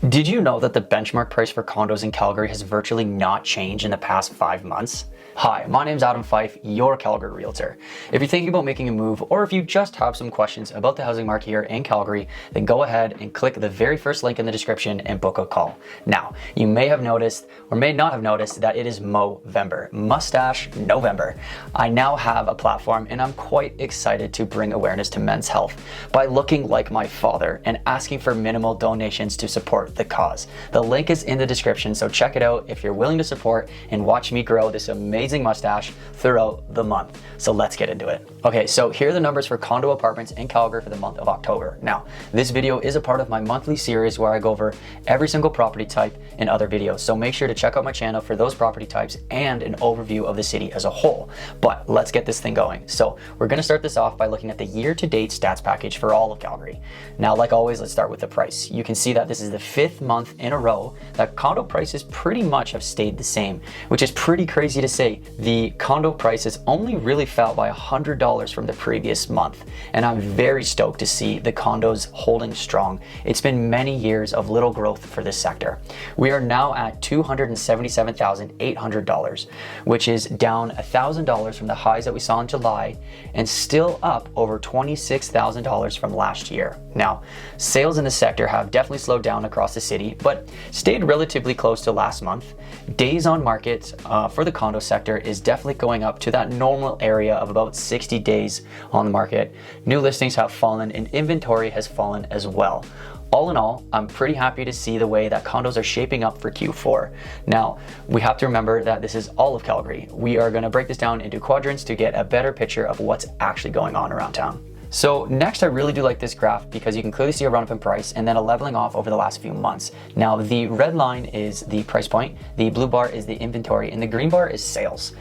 Did you know that the benchmark price for condos in Calgary has virtually not changed in the past 5 months? Hi, my name's Fyfe, your Calgary Realtor. If you're thinking about making a move, or if you just have some questions about the housing market here in Calgary, then go ahead and click the very first link in the description and book a call. Now, you may have noticed, or may not have noticed, that it is Movember, Mustache November. I now have a platform and I'm quite excited to bring awareness to men's health by looking like my father and asking for minimal donations to support the cause. The link is in the description, so check it out if you're willing to support and watch me grow this amazing mustache throughout the month. So let's get into it. Okay, so here are the numbers for condo apartments in Calgary for the month of October. Now, this video is a part of my monthly series where I go over every single property type in other videos. So make sure to check out my channel for those property types and an overview of the city as a whole. But let's get this thing going. So we're gonna start this off by looking at the year-to-date stats package for all of Calgary. Now, like always, let's start with the price. You can see that this is the 5th month in a row that condo prices pretty much have stayed the same, which is pretty crazy to say. The condo prices only really fell by $100 from the previous month, and I'm very stoked to see the condos holding strong. It's been many years of little growth for this sector. We are now at $277,800, which is down $1,000 from the highs that we saw in July and still up over $26,000 from last year. Now, sales in the sector have definitely slowed down across the city, but stayed relatively close to last month. Days on market for the condo sector is definitely going up to that normal area of about 60 days on the market. New listings have fallen and inventory has fallen as well. All in all, I'm pretty happy to see the way that condos are shaping up for Q4. Now, we have to remember that this is all of Calgary. We are going to break this down into quadrants to get a better picture of what's actually going on around town. So next, I really do like this graph because you can clearly see a run up in price and then a leveling off over the last few months. Now, the red line is the price point, the blue bar is the inventory, and the green bar is sales.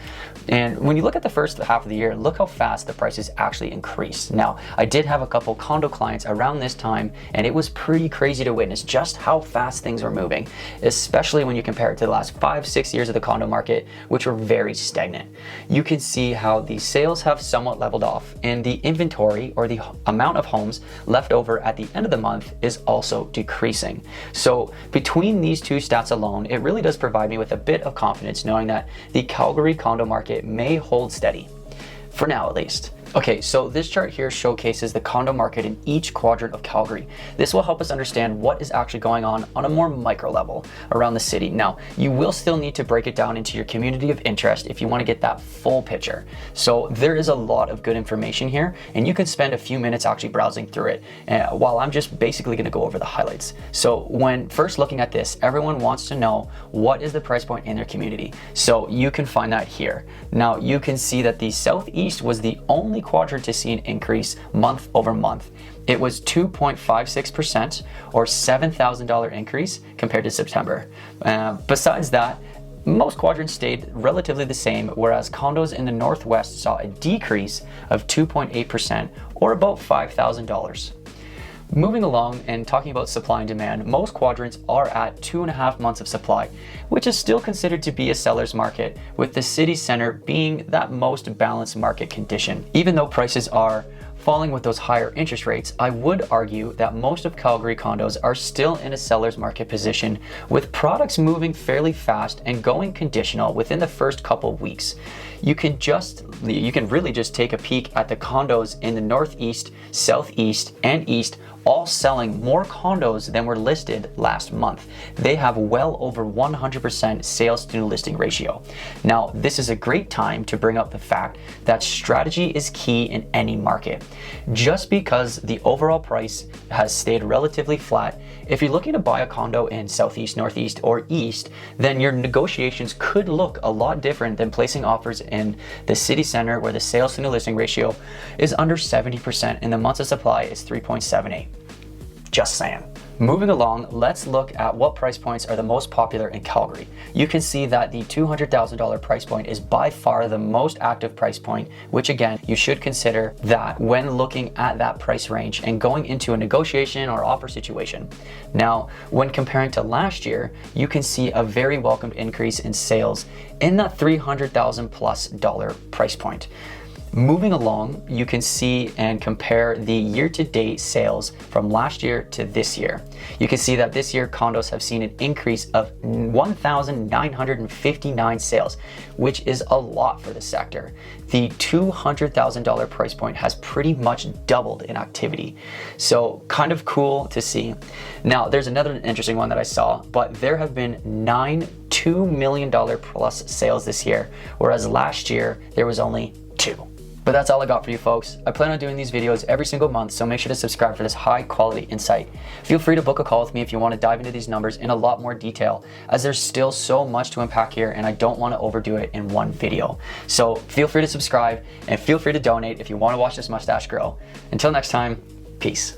And when you look at the first half of the year, look how fast the prices actually increased. Now, I did have a couple condo clients around this time, and it was pretty crazy to witness just how fast things were moving, especially when you compare it to the last 5-6 years of the condo market, which were very stagnant. You can see how the sales have somewhat leveled off, and the inventory, or the amount of homes left over at the end of the month, is also decreasing. So between these two stats alone, it really does provide me with a bit of confidence knowing that the Calgary condo market may hold steady, for now at least. Okay, so this chart here showcases the condo market in each quadrant of Calgary. This will help us understand what is actually going on a more micro level around the city. Now, you will still need to break it down into your community of interest if you want to get that full picture. So there is a lot of good information here, and you can spend a few minutes actually browsing through it while I'm just basically going to go over the highlights. So when first looking at this, everyone wants to know what is the price point in their community. So you can find that here. Now, you can see that the Southeast was the only quadrant to see an increase month over month. It was 2.56% or $7,000 increase compared to September. Besides that, most quadrants stayed relatively the same, whereas condos in the Northwest saw a decrease of 2.8% or about $5,000. Moving along and talking about supply and demand, most quadrants are at 2.5 months of supply, which is still considered to be a seller's market, with the city center being that most balanced market condition. Even though prices are falling with those higher interest rates, I would argue that most of Calgary condos are still in a seller's market position, with products moving fairly fast and going conditional within the first couple weeks. You can really just take a peek at the condos in the Northeast, Southeast, and East, all selling more condos than were listed last month. They have well over 100% sales to new listing ratio. Now, this is a great time to bring up the fact that strategy is key in any market. Just because the overall price has stayed relatively flat, if you're looking to buy a condo in Southeast, Northeast, or East, then your negotiations could look a lot different than placing offers in the city center where the sales to new listing ratio is under 70% and the months of supply is 3.78. Just saying. Moving along, let's look at what price points are the most popular in Calgary. You can see that the $200,000 price point is by far the most active price point, which again, you should consider that when looking at that price range and going into a negotiation or offer situation. Now, when comparing to last year, you can see a very welcomed increase in sales in that $300,000+ price point. Moving along, you can see and compare the year-to-date sales from last year to this year. You can see that this year condos have seen an increase of 1,959 sales, which is a lot for the sector. The $200,000 price point has pretty much doubled in activity. So kind of cool to see. Now, there's another interesting one that I saw, but there have been 9 $2 million plus sales this year, whereas last year there was only 2. But that's all I got for you folks. I plan on doing these videos every single month, so make sure to subscribe for this high quality insight. Feel free to book a call with me if you want to dive into these numbers in a lot more detail, as there's still so much to unpack here and I don't want to overdo it in one video. So feel free to subscribe and feel free to donate if you want to watch this mustache grow. Until next time, peace.